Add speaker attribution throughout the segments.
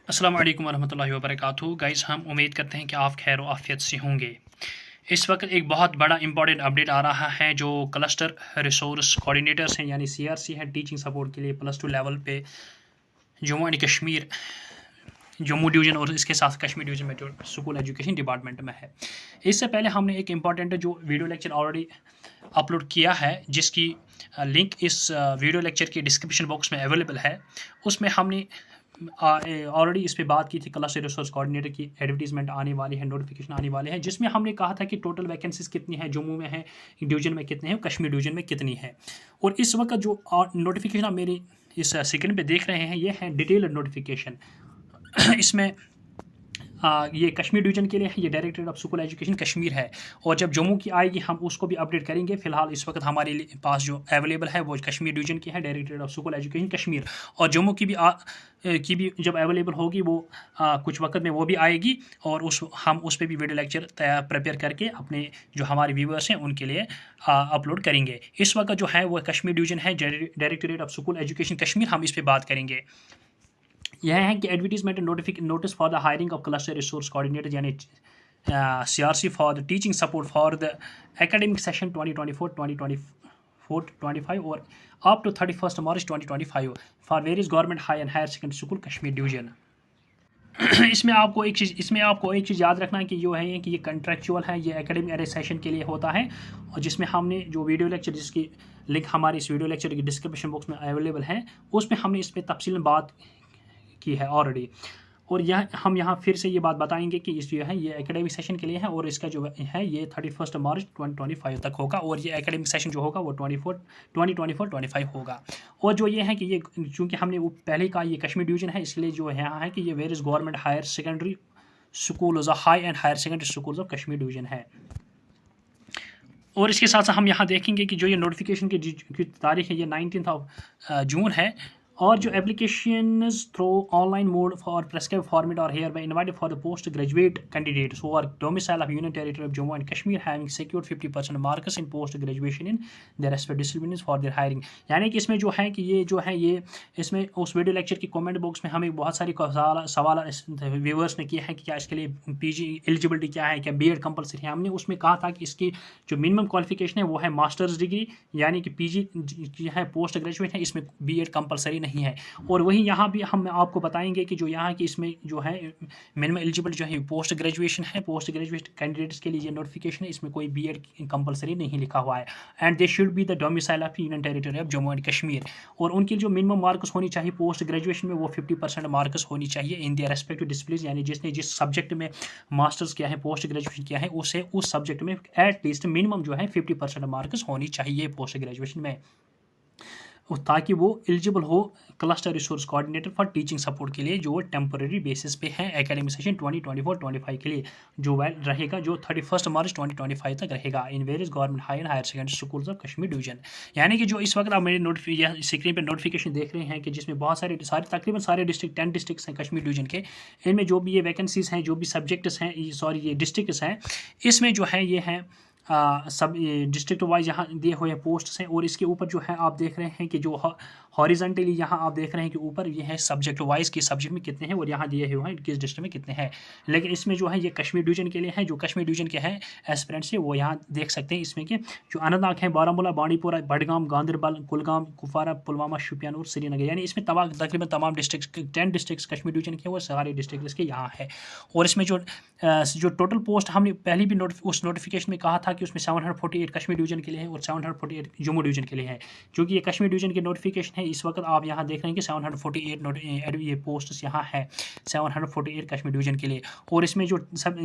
Speaker 1: अस्सलाम वालेकुम वरहमतुल्लाहि वबरकातुहू। गाइस, हम उम्मीद करते हैं कि आप खैर आफियत से होंगे। इस वक्त एक बहुत बड़ा इंपॉर्टेंट अपडेट आ रहा है। जो क्लस्टर रिसोर्स कोऑर्डिनेटर्स हैं यानी CRC हैं, टीचिंग सपोर्ट के लिए +2 लेवल पे जम्मू एंड कश्मीर, जम्मू डिवीज़न और इसके साथ कश्मीर डिवीज़न में जो स्कूल एजुकेशन डिपार्टमेंट में है। इससे पहले हमने एक इम्पॉर्टेंट जो वीडियो लेक्चर ऑलरेडी अपलोड किया है, जिसकी लिंक इस वीडियो लेक्चर के डिस्क्रिप्शन बॉक्स में अवेलेबल है। उसमें हमने ऑलरेडी इस पे बात की थी। क्लस्टर रिसोर्स कोऑर्डिनेटर की एडवर्टीजमेंट आने वाली है, नोटिफिकेशन आने वाले हैं, जिसमें हमने कहा था कि टोटल वैकेंसीज कितनी है, जम्मू में है, डिवीजन में कितने हैं, कश्मीर डिवीजन में कितनी है। और इस वक्त जो नोटिफिकेशन आप मेरी इस सेकंड पे देख रहे हैं, ये है डिटेल्ड नोटिफिकेशन। इसमें ये कश्मीर डिवीजन के लिए है, ये directorate of school education Kashmir है। और जब जम्मू की आएगी हम उसको भी अपडेट करेंगे। फिलहाल इस वक्त हमारे पास जो अवेलेबल है वो कश्मीर डिवीजन की है, directorate of school education Kashmir. और जम्मू की भी जब अवेलेबल होगी वो कुछ वक्त में वो भी आएगी, और हम उस पर भी वीडियो लेक्चर प्रिपेयर करके अपने जो हमारे व्यूवर्स हैं उनके लिए अपलोड करेंगे। इस वक्त जो है वो कश्मीर डिवीजन है, directorate of school education Kashmir, हम इस पर बात करेंगे। यह है कि advertisement notice for the hiring of cluster resource coordinator यानी CRC for the teaching support for the academic session 2024-2025 और up to 31 March 2025 for various government high and higher secondary school Kashmir division. इसमें आपको एक चीज़ याद रखना है कि जो है कि ये कंट्रेक्चुअल है, ये एकेडमिक एरे सेशन के लिए होता है। और जिसमें हमने जो वीडियो लेक्चर, जिसकी लिंक हमारे इस वीडियो लेक्चर की डिस्क्रिप्शन बॉक्स में अवेलेबल है, उसमें हमने इस पर तफसील बात की है ऑलरेडी। और हम यहाँ फिर से ये बात बताएंगे कि इस जो है ये एकेडमिक सेशन के लिए है, और इसका जो है ये 31 मार्च 2025 तक होगा। और ये एकेडमिक सेशन जो होगा वो 2024-25 होगा। और जो ये है कि ये चूँकि हमने वो पहले कहा ये कश्मीर डिवीजन है, इसलिए जो है यहाँ है कि ये various government higher secondary schools, high and higher secondary schools of Kashmir division है। और इसके साथ साथ हम यहाँ देखेंगे कि जो ये नोटिफिकेशन की तारीख है ये 19 जून है। और जो application through online mode for prescribe format और here by invited for the post graduate candidates who are domicile of union territory of Jammu and Kashmir having secured 50% marks in post graduation in their respective disciplines for their hiring. यानी कि इसमें जो है कि ये इसमें उस वीडियो लेक्चर की कमेंट बॉक्स में हमें बहुत सारी सवाल व्यूवर्स ने किया है कि क्या इसके लिए PG एलिजिबिलिटी क्या है, क्या BEd कंपलसरी है। हमने उसमें कहा था कि इसकी जो मिनिमम क्वालिफिकेशन है वो है मास्टर्स डिग्री, यानी कि PG है, पोस्ट ग्रेजुएट है, इसमें BEd कंपलसरी नहीं है। और वही यहाँ भी हम आपको बताएंगे कि जो यहाँ की इसमें जो है मिनिमम एलिजिबल जो है पोस्ट ग्रेजुएशन है, पोस्ट ग्रेजुएट कैंडिडेट्स के लिए ये नोटिफिकेशन है, इसमें कोई BEd कंपलसरी नहीं लिखा हुआ है। And they should be the domicile of union territory of Jammu and Kashmir. और उनकी जो मिनिमम मार्क्स होनी चाहिए पोस्ट ग्रेजुएशन में वो 50% मार्क्स होनी चाहिए इन दियर रेस्पेक्टिव डिसिप्लिन, यानी जिसने जिस सब्जेक्ट में मास्टर्स किया है, पोस्ट ग्रेजुएशन किया है, उसे उस सब्जेक्ट में एटलीस्ट मिनिमम जो है 50% मार्क्स होनी चाहिए पोस्ट ग्रेजुएशन में, ताकि वो एलिजिबल हो cluster resource coordinator for teaching support के लिए, जो टेम्पररी बेसिस पे है एकेडमिक सेशन 2024-25 के लिए, जो वैलिड रहेगा, जो 31 मार्च 2025 तक रहेगा in various government high and higher secondary schools of Kashmir division. यानी कि जो इस वक्त आप मेरे स्क्रीन पर नोटिफिकेशन देख रहे हैं कि जिसमें बहुत सारे तकरीबन सारे डिस्ट्रिक्ट 10 डिस्ट्रिक्ट्स हैं कश्मीर डिवीजन के, इनमें जो भी ये वैकेंसीज हैं, जो भी सब्जेक्ट्स हैं, ये डिस्ट्रिक्ट्स हैं, इसमें जो है ये हैं सब डिस्ट्रिक्ट वाइज यहाँ दिए हुए पोस्ट हैं। और इसके ऊपर जो है आप देख रहे हैं कि जो हॉरिजॉन्टली यहाँ आप देख रहे हैं कि ऊपर ये है सब्जेक्ट वाइज कि सब्जेक्ट में कितने हैं, और यहाँ दिए हुए हैं किस डिस्ट्रिक्ट में कितने हैं। लेकिन इसमें जो है ये कश्मीर डिवीजन के लिए है, जो कश्मीर डिवीजन के हैं एस्पिरेंट्स है वो यहाँ देख सकते हैं। इसमें कि जो अनंतनाग है, बारामूला, बांडीपोरा, बडगाम, गांदरबल, कुलगाम, कुपवारा, पुलवामा, शुपियान और श्रीनगर, यानी इसमें तकरीबन तमाम डिस्ट्रिक्ट 10 डिस्ट्रिक्ट कश्मीर डिवीजन के वो सारे डिस्ट्रिक्ट इसके यहाँ है। और इसमें जो टोटल पोस्ट हमने पहले भी उस नोटिफिकेशन में कहा था कि उसमें 748 कश्मीर डिवीजन के लिए है और 748 जम्मू डिवीजन के लिए है। क्योंकि ये कश्मीर डिवीजन की नोटिफिकेशन है, इस वक्त आप यहाँ देख रहे हैं कि 748 ये पोस्ट्स यहाँ है 748 कश्मीर डिवीजन के लिए। और इसमें जो सब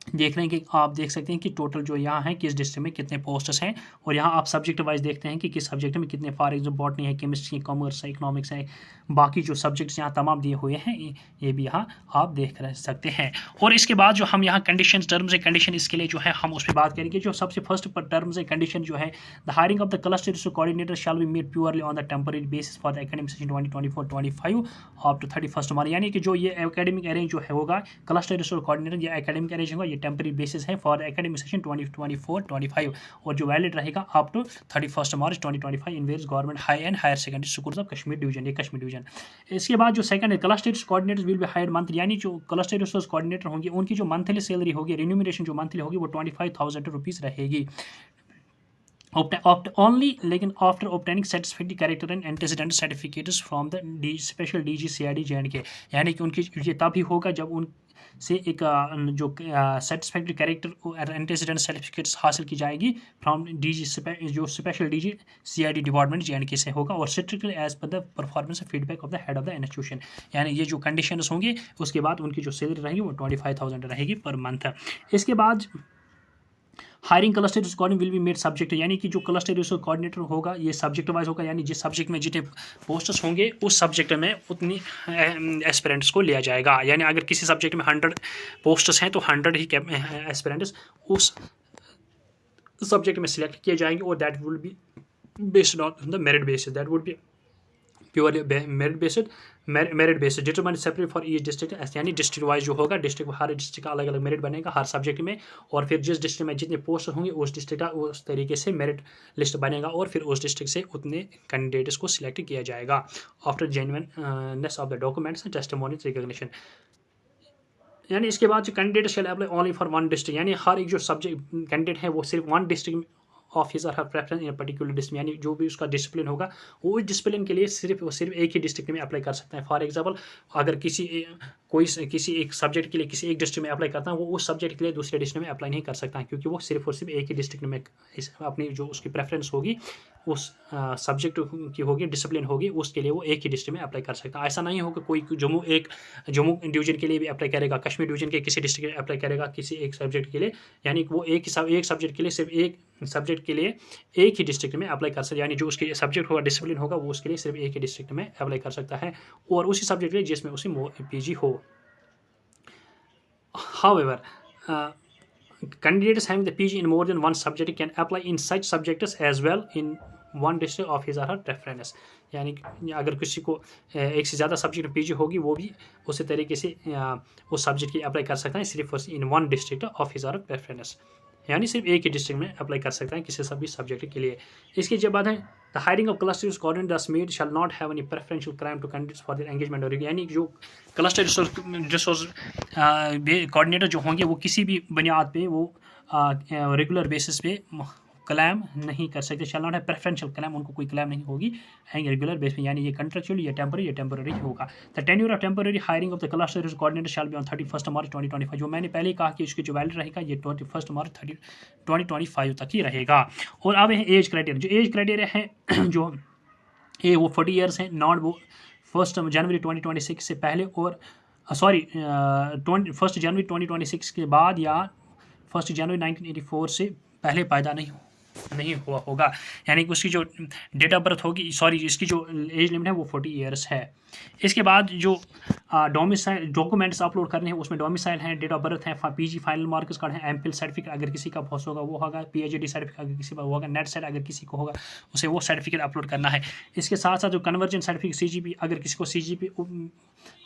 Speaker 1: देख रहे हैं कि आप देख सकते हैं कि टोटल जो यहाँ है किस डिस्ट्रिक्ट में कितने पोस्ट्स हैं, और यहाँ आप सब्जेक्ट वाइज देखते हैं कि किस सब्जेक्ट में कितने, फॉर एग्जाम्पल बॉटनी है, केमिस्ट्री, कॉमर्स है, इकोनॉमिक्स है, बाकी जो सब्जेक्ट्स यहाँ तमाम दिए हुए हैं ये भी यहाँ आप देख सकते हैं। और इसके बाद जो हम यहाँ कंडीशन, टर्म्स एंड कंडीशन, इसके लिए जो है हम उस पर बात करेंगे। जो सबसे फर्स्ट पर टर्म्स एंड कंडीशन जो है, the hiring of the cluster resource coordinator shall be made purely on the temporary basis for the academic session 2024-25 up to 31 March. यानी कि जो ये एकेडमिक अरेंज जो है होगा, क्लस्टर रिसोर्स कोऑर्डिनेटर ये एकेडमिक अरेंज होगा, ये ये टेम्पररी बेसिस है फॉर एकेडमिक सेशन 2024-25 और जो वैलिड रहेगा up to 31 March 2025 in various government high and higher secondary schools of Kashmir division, ये कश्मीर डिवीजन। इसके बाद जो सेकंड है cluster coordinators will be hired monthly, यानी जो क्लस्टर रिसोर्स कोऑर्डिनेटर होंगे उनकी जो मंथली सैलरी होगी, रिन्यूमरेशन जो मंथली होगी वो 25,000 रुपीज़ रहेगी only, लेकिन after obtaining satisfactory character and antecedent certificates from the special DG CID JNK, यानी कि उनकी ये तभी होगा जब उनसे एक जो सेटिस्फैक्ट्री कैरेक्टर और एंटेसिडेंट सर्टिफिकेट्स हासिल की जाएगी फ्रॉम जो special DG CID department JNK से होगा और strictly as per the performance feedback of the head of the institution, यानी ये जो कंडीशंस होंगे उसके बाद उनकी जो सैलरी रहेगी वो 25,000 रहेगी पर मंथ। इसके बाद hiring cluster resource coordinator will be made subject, यानी कि जो क्लस्टर रिसोर्स कोऑर्डिनेटर होगा ये सब्जेक्ट वाइज होगा, यानी जिस सब्जेक्ट में जितने पोस्ट्स होंगे उस सब्जेक्ट में उतनी एस्पिरेंट्स को लिया जाएगा, यानी अगर किसी सब्जेक्ट में 100 पोस्ट्स हैं तो 100 ही एस्पिरेंट्स उस सब्जेक्ट में सिलेक्ट किए जाएंगे और that will be based on the merit basis, that would be purely merit basis determined separate for each district, यानी डिस्ट्रिक्ट वाइज जो होगा डिस्ट्रिक्ट हर डिस्ट्रिक्ट का अलग अलग मेरिट बनेगा हर सब्जेक्ट में, और फिर जिस डिस्ट्रिक्ट में जितने पोस्ट होंगे उस डिस्ट्रिक्ट का उस तरीके से मेरिट लिस्ट बनेगा और फिर उस डिस्ट्रिक्ट से उतने कैंडिडेट्स को सिलेक्ट किया जाएगा after genuineness of the documents and testimony recognition. यानी इसके बाद जो candidate shall apply only for one district, यानी हर एक जो सब्जेक्ट कैंडिडेट है वो सिर्फ वन डिस्ट्रिक्ट ऑफ हिज और हर प्रेफरेंस इन पर्टिकुलर डिस्ट्रिक्ट, यानी जो भी उसका डिसिप्लिन होगा वो उस डिसिप्लिन के लिए सिर्फ एक ही डिस्ट्रिक्ट में अप्लाई कर सकता है। फॉर एग्जांपल अगर किसी एक सब्जेक्ट के लिए किसी एक डिस्ट्रिक्ट में अप्लाई करता है वो उस सब्जेक्ट के लिए दूसरे डिस्ट्रिक्ट में अप्लाई नहीं कर सकता है, क्योंकि वो सिर्फ और सिर्फ एक ही डिस्ट्रिक्ट में अपनी जो उसकी प्रेफरेंस होगी उस सब्जेक्ट की होगी डिसिप्लिन होगी उसके लिए वो एक ही डिस्ट्रिक्ट में अप्लाई कर सकता है। ऐसा नहीं होगा कोई जम्मू डिवीजन के लिए भी अप्लाई करेगा, कश्मीर डिवीजन के किसी डिस्ट्रिक्ट में अप्लाई करेगा किसी एक सब्जेक्ट के लिए, यानी वो एक सब्जेक्ट के लिए सिर्फ एक सब्जेक्ट के लिए एक ही डिस्ट्रिक्ट में अप्लाई कर सकता है, यानी जो उसके सब्जेक्ट होगा डिसिप्लिन होगा वो उसके लिए सिर्फ एक ही डिस्ट्रिक्ट में अप्लाई कर सकता है और उसी सब्जेक्ट के लिए जिसमें उसी PG हो। However, candidates having the PG in more than one subject can apply in such subjects as well in one district of his or her preference, यानी अगर किसी को एक से ज़्यादा सब्जेक्ट में PG होगी वो भी उसी तरीके से उस सब्जेक्ट की अप्लाई कर सकता है सिर्फ in one district of his और प्रेफरेंस, यानी सिर्फ एक ही डिस्ट्रिक्ट में अप्लाई कर सकता है किसी सभी सब्जेक्ट के लिए। इसके जब बाद है the hiring of cluster coordinators made shall not have any preferential crime to candidates for their engagement, और यानी जो क्लस्टर रिसोर्स कोऑर्डिनेटर जो होंगे वो किसी भी बुनियाद पे वो रेगुलर बेसिस पे क्लेम नहीं कर सकते, शैल नॉट है प्रेफरेंशियल क्लेम, उनको कोई क्लेम नहीं होगी रेगुलर बेस में, यानी ये कंट्रेक्चुअल या टेम्पररी होगा। The tenure of temporary hiring of the cluster resource coordinator shall be on 31 March 2025, जो मैंने पहले कहा कि इसकी जो वैलिड रहेगा ये 21 मार्च 2025 तक ही रहेगा। और अब है एज क्राइटेरिया, जो एज क्राइटेरिया है जो ये वो 40 ईयर्स है, नॉट वो 1 जनवरी 2026 से पहले और 1 जनवरी 2026 के बाद या 1 जनवरी 1984 से पहले पैदा नहीं हुआ होगा, यानी कि उसकी जो डेट ऑफ बर्थ होगी इसकी जो एज लिमिट है वो 40 ईयर्स है। इसके बाद जो डोमिसाइल डॉक्यूमेंट्स अपलोड करने हैं उसमें डोमिसाइल है, डेट ऑफ बर्थ है, PG फाइनल मार्क्स कार्ड है, MPhil सर्टिफिकेट अगर किसी का पास होगा वो होगा, PhD सर्टिफिकेट अगर किसी का होगा, नेट सेट अगर किसी को होगा उसे वो सर्टिफिकेट अपलोड करना है। इसके साथ साथ जो कन्वर्जन सर्टिफिकेट CGP अगर किसी को CGP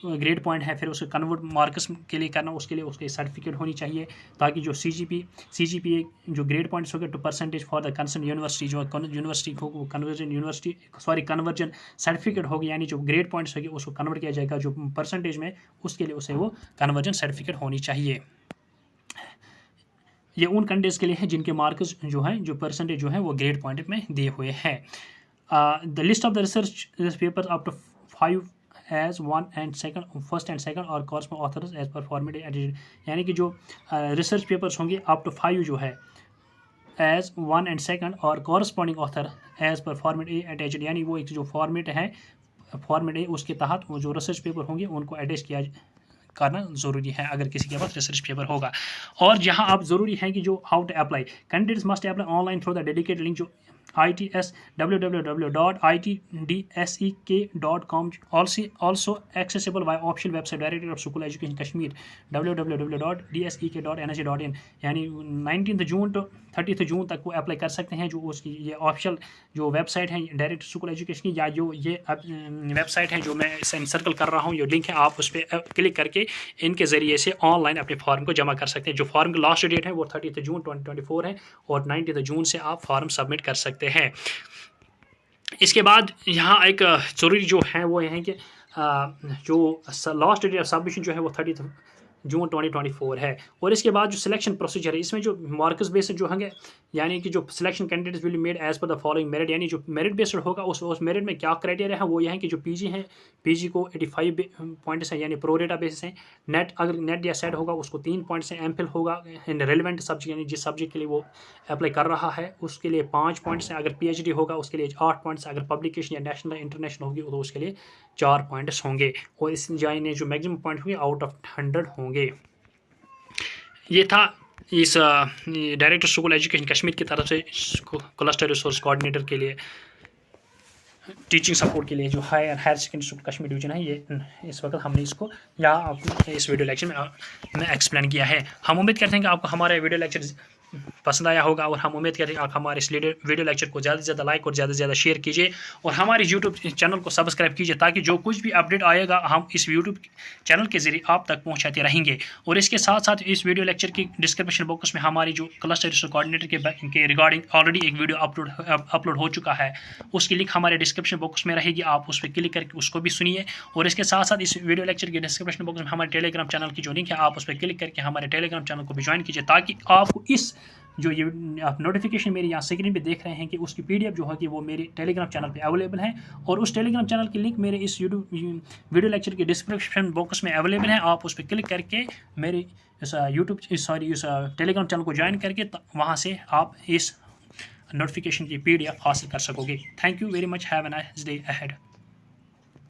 Speaker 1: ग्रेड पॉइंट है फिर उसे कन्वर्ट मार्क्स के लिए करना उसके लिए उसकी सर्टिफिकेट होनी चाहिए, ताकि जो CGP जो ग्रेड पॉइंट्स होंगे to percentage for the concern university, जो यूनिवर्सिटी हो वो कन्वर्जन सर्टिफिकेट होगी, यानी जो ग्रेड पॉइंट्स होगी उसको कन्वर्ट किया जाएगा जो परसेंटेज में उसके लिए उसे वो कन्वर्जन सर्टिफिकेट होनी चाहिए। ये उन कैंडिडेट्स के लिए है जिनके मार्क्स जो है जो परसेंटेज जो है वो ग्रेड पॉइंट में दिए हुए हैं। The list of the research papers up to 5 as 1 and 2 first and second और कोर्स में authors as per format edited, यानी कि जो रिसर्च पेपर्स होंगे अप टू 5 जो है एज 1 and 2 और corresponding author as per format a attached, यानी वो एक जो फॉर्मेट ए उसके तहत वो जो रिसर्च पेपर होंगे उनको अटैच करना ज़रूरी है अगर किसी के पास रिसर्च पेपर होगा। और जहां आप ज़रूरी है कि जो how to apply candidates must apply online through the dedicated link, जो ITS www.itdsek.com, also accessible via official website Directorate of School Education Kashmir www.dsek.nhc.in। यानी 19 जून to 30 जून तक वो अप्लाई कर सकते हैं। जो उसकी ये ऑफिशियल जो वेबसाइट है डायरेक्ट स्कूल एजुकेशन की, या जो ये वेबसाइट है जो मैं इसे सर्कल कर रहा हूँ, ये लिंक है, आप उस पर क्लिक करके इनके ज़रिए से ऑनलाइन अपने फॉर्म को जमा कर सकते हैं। जो फॉर्म की लास्ट डेट है वो 30 जून 2024 है और 19 जून से आप फॉर्म सबमिट कर सकते हैं। इसके बाद यहाँ एक ज़रूरी जो है वो ये है कि जो लास्ट डेट ऑफ सबमिशन जो है वो 30 जून 2024 है। और इसके बाद जो सिलेक्शन प्रोसीजर है, इसमें जो मार्क्स बेस्ड जो होंगे, यानी कि जो selection candidates will be made as per the following merit, यानी जो मेरिट बेस्ड होगा उस मेरिट में क्या क्राइटेरिया है वो यह है कि जो पीजी है, पीजी को 85 पॉइंट्स है यानी प्रोरेटा बेसिस है। नेट अगर नेट या सेट होगा उसको 3 पॉइंट्स है। एमफिल होगा इन रेलिवेंट सब्जेक्ट, यानी जिस सब्जेक्ट के लिए वो अप्लाई कर रहा है उसके लिए 5 पॉइंट्स हैं। अगर पीएचडी होगा उसके लिए 8 पॉइंट्स, अगर पब्लिकेशन या नेशनल इंटरनेशनल होगी तो उसके लिए 4 पॉइंट्स होंगे। और इस जाने जो मैक्सिमम पॉइंट होंगे आउट ऑफ 100 होंगे। ये था इस डायरेक्टर स्कूल एजुकेशन कश्मीर की तरफ से क्लस्टर रिसोर्स कोऑर्डिनेटर के लिए टीचिंग सपोर्ट के लिए जो higher secondary school Kashmir division है, ये इस वक्त हमने इसको यहाँ इस वीडियो लेक्चर में एक्सप्लेन किया है। हम उम्मीद करते हैं कि आपको हमारा वीडियो लेक्चर पसंद आया होगा और हम उम्मीद करते हैं आप हमारे इस वीडियो लेक्चर को ज़्यादा से ज़्यादा लाइक और ज़्यादा से ज़्यादा शेयर कीजिए और हमारे यूट्यूब चैनल को सब्सक्राइब कीजिए, ताकि जो कुछ भी अपडेट आएगा हम इस यूट्यूब चैनल के ज़रिए आप तक पहुंचाते रहेंगे। और इसके साथ साथ इस वीडियो लेक्चर की डिस्क्रिप्शन बॉक्स में हमारी जो क्लस्टर रिसोर्स कोऑर्डिनेटर के रिगार्डिंग ऑलरेडी एक वीडियो अपलोड हो चुका है, उसकी लिंक हमारे डिस्क्रिप्शन बॉक्स में रहेगी, आप उस पर क्लिक करके उसको भी सुनिए। और इसके साथ साथ इस वीडियो लेक्चर के डिस्क्रिप्शन बॉक्स में हमारे टेलीग्राम चैनल की जो लिंक है, आप उस पर क्लिक करके हमारे टेलीग्राम चैनल को भी ज्वाइन कीजिए, ताकि आपको इस जो ये आप नोटिफिकेशन मेरी यहाँ स्क्रीन पे देख रहे हैं कि उसकी पीडीएफ जो है कि वो मेरे टेलीग्राम चैनल पे अवेलेबल है। और उस टेलीग्राम चैनल की लिंक मेरे इस वीडियो लेक्चर के डिस्क्रिप्शन बॉक्स में अवेलेबल है। आप उस पर क्लिक करके मेरे इस इस टेलीग्राम चैनल को ज्वाइन करके वहाँ से आप इस नोटिफिकेशन की पीडीएफ हासिल कर सकोगे। Thank you very much, have a nice day ahead.